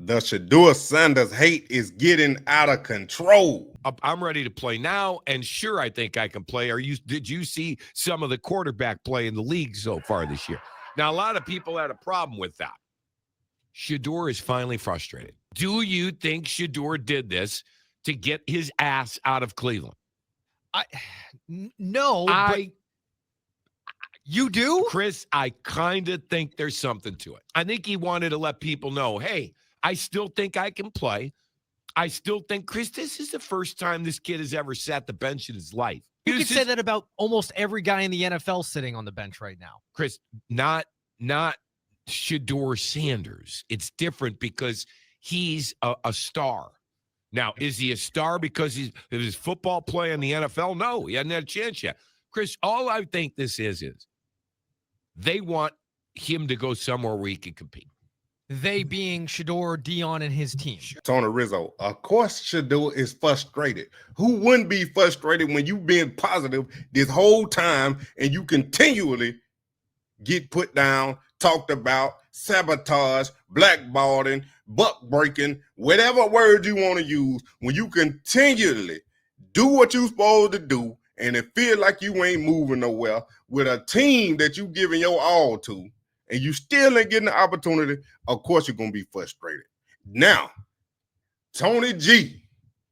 The Shedeur Sanders hate is getting out of control. I'm ready to play now, and sure, I think I can play. Did you see some of the quarterback play in the league so far this year? Now, a lot of people had a problem with that. Shedeur is finally frustrated. Do you think Shedeur did this to get his ass out of Cleveland? No, but you do? Chris, I kind of think there's something to it. I think he wanted to let people know, hey, I still think I can play. I still think, Chris, this is the first time this kid has ever sat the bench in his life. You could say that about almost every guy in the NFL sitting on the bench right now. Chris, not Shedeur Sanders. It's different because he's a star. Now, is he a star because he's his football play in the NFL? No, he hasn't had a chance yet. Chris, all I think this is they want him to go somewhere where he can compete. They being Shedeur, Dion, and his team. Tony Rizzo, of course Shedeur is frustrated. Who wouldn't be frustrated when you've been positive this whole time and you continually get put down, talked about, sabotage, blackballing, buck breaking, whatever word you want to use, when you continually do what you're supposed to do and it feel like you ain't moving nowhere with a team that you giving your all to, and you still ain't getting the opportunity, of course you're going to be frustrated. Now, Tony G,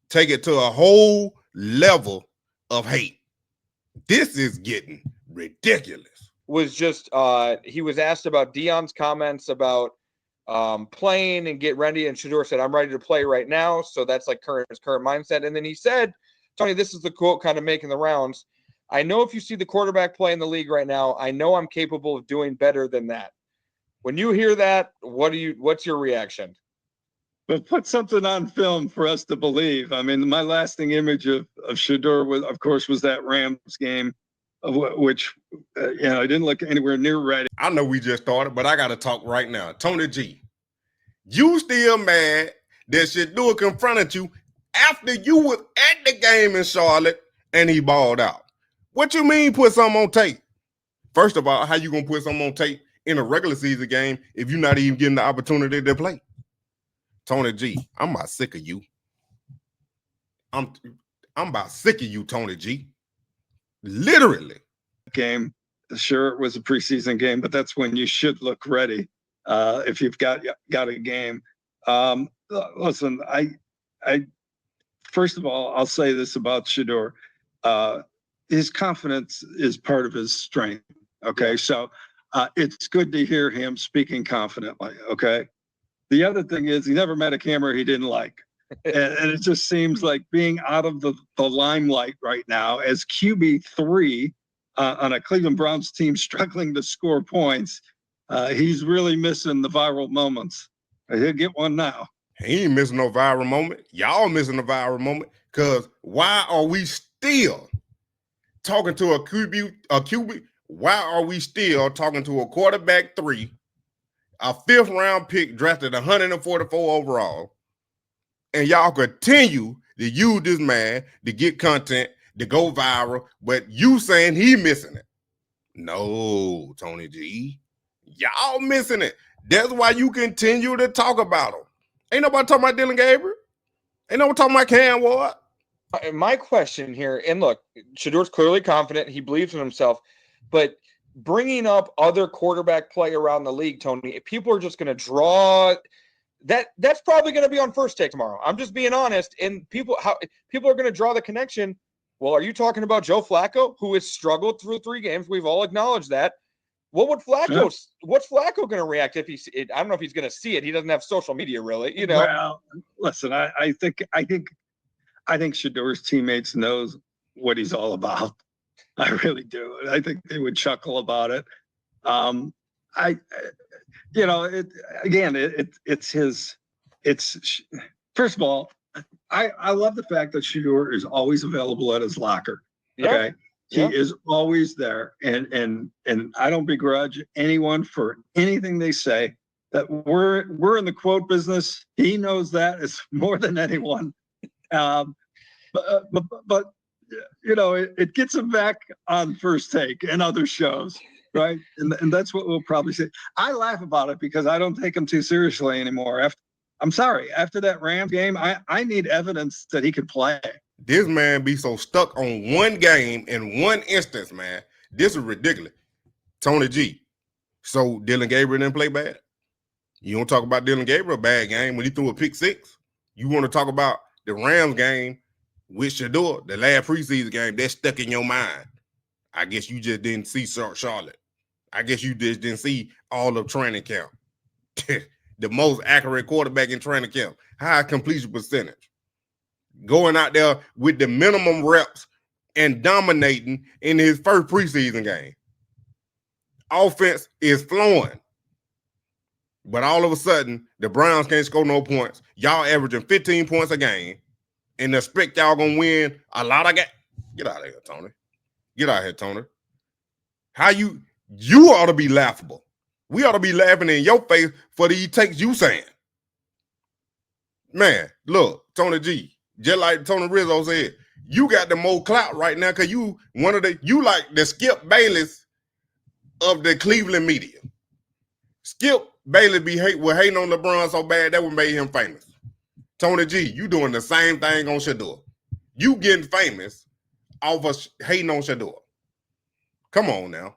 take it to a whole level of hate. This is getting ridiculous. Was just he was asked about Dion's comments about playing and get ready, and Shedeur said, I'm ready to play right now. So that's like his current mindset. And then he said, Tony, this is the quote kind of making the rounds. I know if you see the quarterback play in the league right now, I know I'm capable of doing better than that. When you hear that, what's your reaction? But put something on film for us to believe. I mean, my lasting image of Shedeur was, of course, was that Rams game, which I didn't look anywhere near ready. I know we just started, but I got to talk right now. Tony G, you still mad that Shedeur confronted you after you was at the game in Charlotte and he balled out? What you mean put something on tape? First of all, how you going to put something on tape in a regular season game if you're not even getting the opportunity to play? Tony G, I'm about sick of you. I'm about sick of you, Tony G. Literally. Game, sure, it was a preseason game, but that's when you should look ready if you've got a game. Listen, I first of all, I'll say this about Shedeur. His confidence is part of his strength. Okay, so it's good to hear him speaking confidently. Okay, the other thing is he never met a camera he didn't like, and it just seems like being out of the limelight right now as QB3 on a Cleveland Browns team struggling to score points. He's really missing the viral moments. He'll get one now. He ain't missing no viral moment. Y'all missing a viral moment because why are we still talking to a QB? Why are we still talking to a quarterback 3, a 5th round pick drafted 144 overall, and y'all continue to use this man to get content, to go viral, but you saying he missing it? No, Tony G. Y'all missing it. That's why you continue to talk about him. Ain't nobody talking about Dylan Gabriel. Ain't nobody talking about Cam Ward. My question here, and look, Shedeur's clearly confident. He believes in himself. But bringing up other quarterback play around the league, Tony, people are just going to draw that's probably going to be on First Take tomorrow. I'm just being honest. And people are going to draw the connection. Well, are you talking about Joe Flacco, who has struggled through 3 games? We've all acknowledged that. What's Flacco going to react if I don't know if he's going to see it. He doesn't have social media really, you know. Well, listen, I think Shedeur's teammates knows what he's all about. I really do. I think they would chuckle about it. First of all, I love the fact that Shedeur is always available at his locker. Okay. Yeah. He is always there. And I don't begrudge anyone for anything they say. That we're in the quote business. He knows that is more than anyone. But it gets him back on First Take and other shows, right? And that's what we'll probably say. I laugh about it because I don't take him too seriously anymore. I'm sorry. After that Rams game, I need evidence that he could play. This man be so stuck on one game in one instance, man. This is ridiculous. Tony G. So Dylan Gabriel didn't play bad? You don't talk about Dylan Gabriel bad game when he threw a pick 6? You want to talk about the Rams game with Shedeur, the last preseason game that's stuck in your mind? I guess you just didn't see Charlotte. I guess you just didn't see all of training camp. The most accurate quarterback in training camp. High completion percentage. Going out there with the minimum reps and dominating in his first preseason game. Offense is flowing. But all of a sudden, the Browns can't score no points. Y'all averaging 15 points a game and expect y'all gonna win a lot of games. Get out of here, Tony. Get out of here, Tony. How you ought to be laughable. We ought to be laughing in your face for the takes you saying. Man, look, Tony G, just like Tony Rizzo said, you got the more clout right now because you like the Skip Bayless of the Cleveland media. Skip Bayless was hating on LeBron so bad that would make him famous. Tony G, you doing the same thing on Shedeur. You getting famous off of hating on Shedeur. Come on now.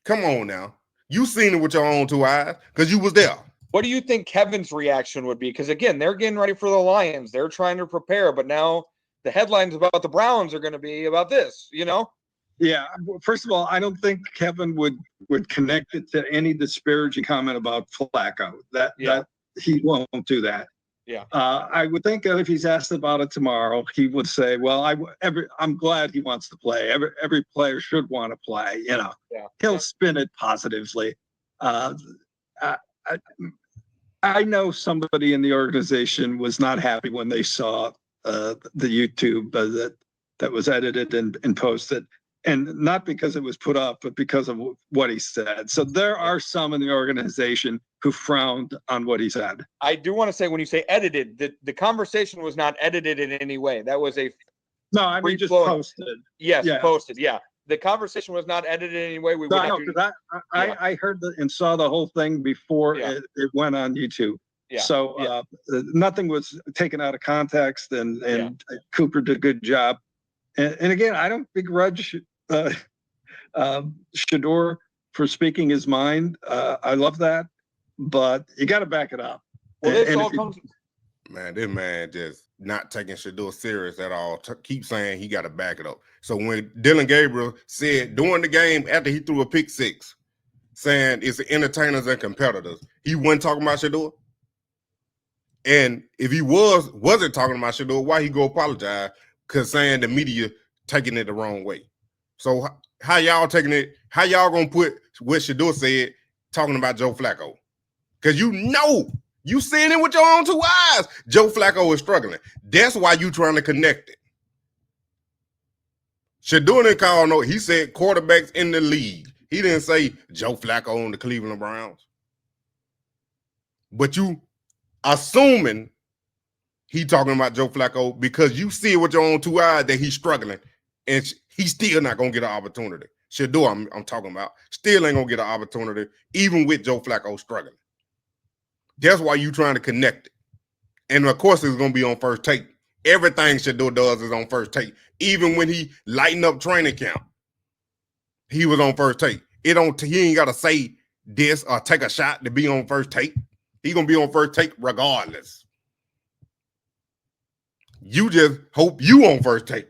Come on now. You seen it with your own 2 eyes because you was there. What do you think Kevin's reaction would be? Because, again, they're getting ready for the Lions. They're trying to prepare, but now the headlines about the Browns are going to be about this, you know? Yeah. First of all, I don't think Kevin would connect it to any disparaging comment about Flacco. That he won't do that. Yeah. I would think that if he's asked about it tomorrow, he would say, "Well, I'm glad he wants to play. Every player should want to play." You know, he'll spin it positively. I know somebody in the organization was not happy when they saw the YouTube that was edited and posted. And not because it was put up, but because of what he said. So there are some in the organization who frowned on what he said. I do want to say, when you say edited, the conversation was not edited in any way. That was a just posted. Yes, posted. Yeah, the conversation was not edited in any way. I heard and saw the whole thing before it went on YouTube. Yeah. So nothing was taken out of context, and Cooper did a good job. And again, I don't begrudge Shedeur for speaking his mind. I love that, but you got to back it up. Well, this man just not taking Shedeur serious at all. Keep saying he got to back it up. So when Dylan Gabriel said during the game after he threw a pick 6, saying it's the entertainers and competitors, he wasn't talking about Shedeur. And if he wasn't talking about Shedeur, why he go apologize? Because saying the media taking it the wrong way. So how y'all taking it? How y'all gonna put what Shedeur said talking about Joe Flacco? Because you seeing it with your own 2 eyes. Joe Flacco is struggling. That's why you trying to connect it. Shedeur didn't call no. He said quarterbacks in the league. He didn't say Joe Flacco on the Cleveland Browns. But you assuming he talking about Joe Flacco because you see it with your own 2 eyes that he's struggling and he's still not going to get an opportunity. Shedeur, I'm talking about, still ain't going to get an opportunity even with Joe Flacco struggling. That's why you trying to connect it. And, of course, it's going to be on First Take. Everything Shedeur does is on First Take. Even when he lighten up training camp, he was on First Take. He ain't got to say this or take a shot to be on First Take. He going to be on First Take regardless. You just hope you on First Take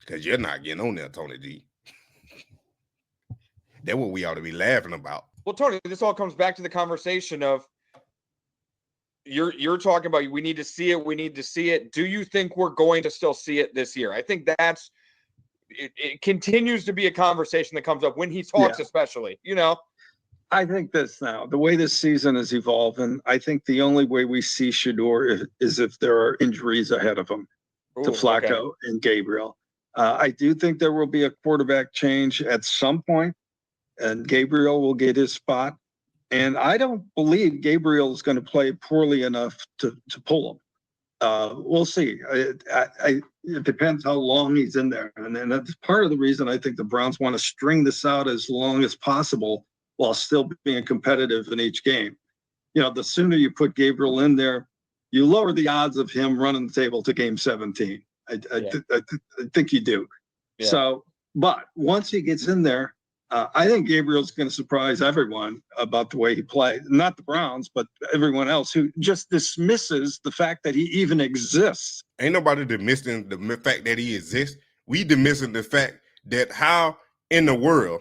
because you're not getting on there, Tony G. That's what we ought to be laughing about. Well, Tony, this all comes back to the conversation of you're talking about we need to see it. We need to see it. Do you think we're going to still see it this year? I think it continues to be a conversation that comes up when he talks, especially, you know. I think this now, the way this season is evolving, I think the only way we see Shedeur is if there are injuries ahead of him to Flacco and Gabriel. I do think there will be a quarterback change at some point, and Gabriel will get his spot. And I don't believe Gabriel is going to play poorly enough to pull him. We'll see. It depends how long he's in there. And that's part of the reason I think the Browns want to string this out as long as possible while still being competitive in each game. the sooner you put Gabriel in there, you lower the odds of him running the table to game 17. I think you do. Yeah. So, but once he gets in there, I think Gabriel's going to surprise everyone about the way he plays. Not the Browns, but everyone else who just dismisses the fact that he even exists. Ain't nobody dismissing the fact that he exists. We dismissing the fact that how in the world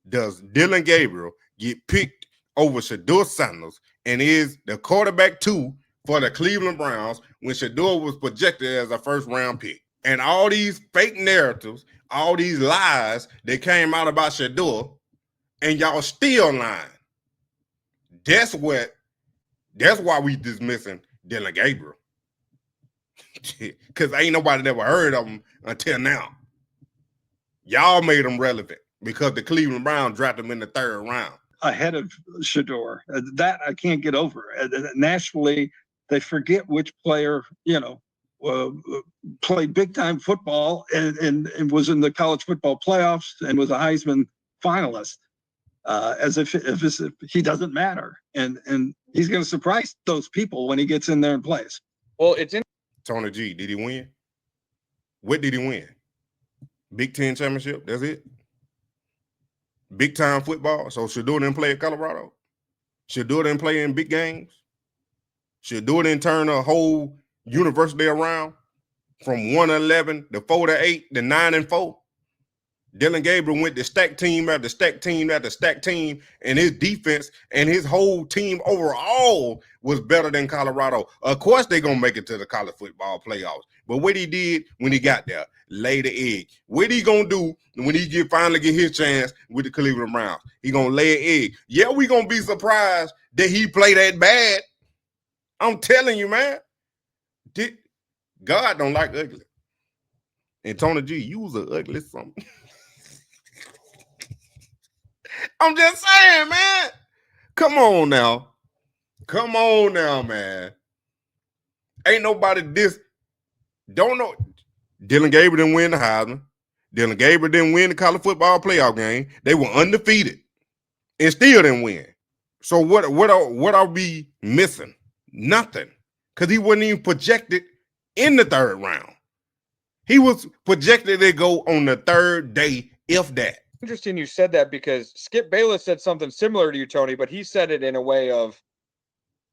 does Dylan Gabriel get picked over Shedeur Sanders and is the quarterback 2 for the Cleveland Browns when Shedeur was projected as a first-round pick. And all these fake narratives, all these lies that came out about Shedeur, and y'all still lying. That's why we dismissing Dylan Gabriel. Because ain't nobody never heard of him until now. Y'all made him relevant because the Cleveland Browns drafted him in the 3rd round. Ahead of Shedeur. That I can't get over. Nationally, they forget which player, played big time football and was in the college football playoffs and was a Heisman finalist, as if he doesn't matter. And he's going to surprise those people when he gets in there and plays. Well, it's in Tony G, did he win? What did he win? Big Ten championship? That's it? Big time football? So Shedeur didn't play at Colorado? Shedeur didn't play in big games? Shedeur didn't turn a whole university around from 1-11 to 4-8 to 9-4? Dylan Gabriel went to stack team after stack team after stack team, and his defense and his whole team overall was better than Colorado. Of course, they're going to make it to the college football playoffs. But what he did when he got there, lay the egg. What he going to do when he finally get his chance with the Cleveland Browns? He going to lay an egg. Yeah, we going to be surprised that he played that bad. I'm telling you, man. God don't like ugly. And Tony G, you was an ugly something. I'm just saying, man. Come on now. Come on now, man. Ain't nobody don't know. Dylan Gabriel didn't win the Heisman. Dylan Gabriel didn't win the college football playoff game. They were undefeated and still didn't win. So what are we missing? Nothing. Because he wasn't even projected in the 3rd round. He was projected to go on the 3rd day, if that. Interesting you said that because Skip Bayless said something similar to you, Tony, but he said it in a way of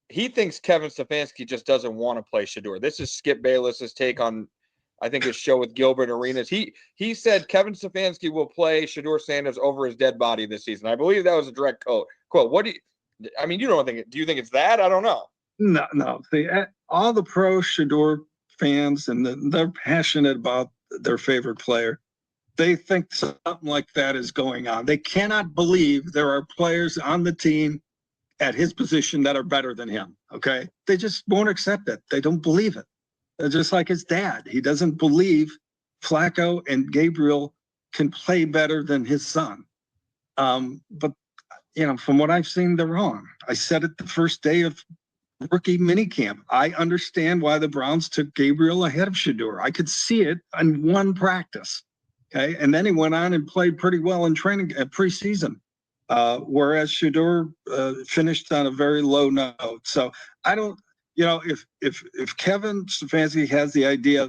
he thinks Kevin Stefanski just doesn't want to play Shedeur. This is Skip Bayless's take on, I think, his show with Gilbert Arenas. He said Kevin Stefanski will play Shedeur Sanders over his dead body this season. I believe that was a direct quote. What do you? I mean, you don't think? Do you think it's that? I don't know. No. See, all the pro Shedeur fans and they're passionate about their favorite player. They think something like that is going on. They cannot believe there are players on the team at his position that are better than him. Okay. They just won't accept it. They don't believe it. They're just like his dad. He doesn't believe Flacco and Gabriel can play better than his son. But from what I've seen, they're wrong. I said it the first day of rookie minicamp. I understand why the Browns took Gabriel ahead of Shedeur. I could see it in one practice. Okay. And then he went on and played pretty well in training preseason. Whereas Shedeur finished on a very low note. So I don't, if Kevin Stefanski has the idea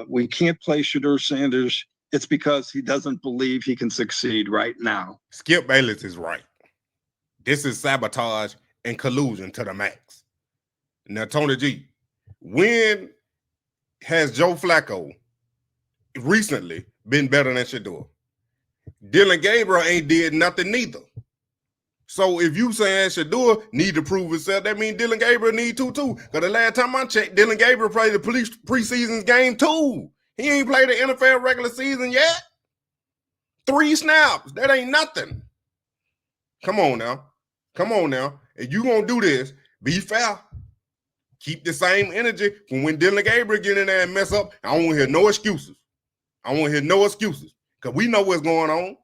we can't play Shedeur Sanders, it's because he doesn't believe he can succeed right now. Skip Bayless is right. This is sabotage and collusion to the max. Now, Tony G, when has Joe Flacco recently been better than Shedeur? Dylan Gabriel ain't did nothing neither. So if you saying Shedeur need to prove himself, that means Dylan Gabriel need to too. Because the last time I checked, Dylan Gabriel played the preseason game too. He ain't played the NFL regular season yet. 3 snaps. That ain't nothing. Come on now. If you gonna do this, be fair. Keep the same energy from when Dylan Gabriel get in there and mess up. I don't want to hear no excuses. Because we know what's going on.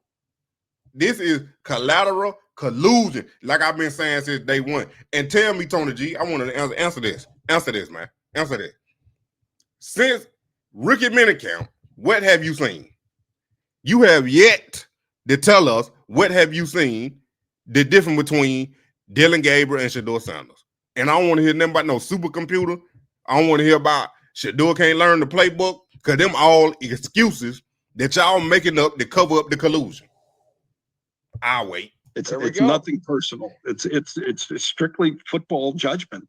This is collateral collusion, like I've been saying since day one. And tell me, Tony G, I want to answer this. Answer this, man. Answer this. Since rookie minicamp, what have you seen? You have yet to tell us what have you seen the difference between Dylan Gabriel and Shedeur Sanders. And I don't want to hear nothing about no supercomputer. I don't want to hear about Shedeur can't learn the playbook, because them all excuses that y'all making up to cover up the collusion. I'll wait. It's nothing personal. It's strictly football judgment.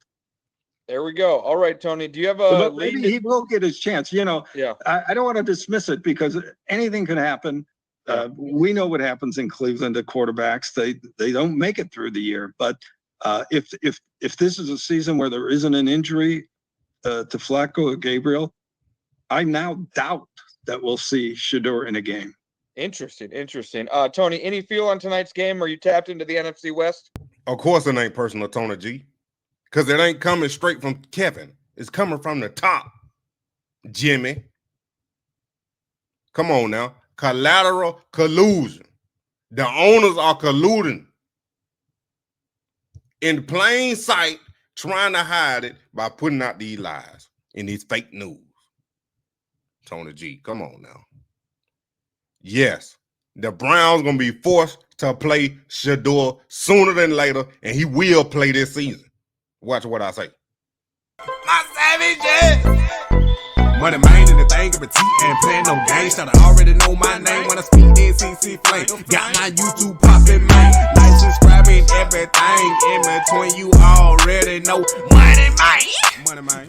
There we go. All right, Tony. Do you have a lead? Maybe he will get his chance. You know, Yeah. I don't want to dismiss it because anything can happen. We know what happens in Cleveland to quarterbacks. They don't make it through the year. But if this is a season where there isn't an injury to Flacco or Gabriel, I now doubt that we'll see Shedeur in a game. Interesting. Tony, any feel on tonight's game? Are you tapped into the NFC West? Of course it ain't personal, Tony G. Because it ain't coming straight from Kevin. It's coming from the top. Jimmy. Come on now. Collateral collusion. The owners are colluding in plain sight, trying to hide it by putting out these lies in these fake news. Tony G, come on now. Yes, the Browns going to be forced to play Shedeur sooner than later, and he will play this season. Watch what I say. My savages! Moneymane in the thing of a T and playing no games. Should I already know my name when I speak NCC flame. Got my YouTube poppin', man. Like, subscribe, and everything in between. You already know Moneymane.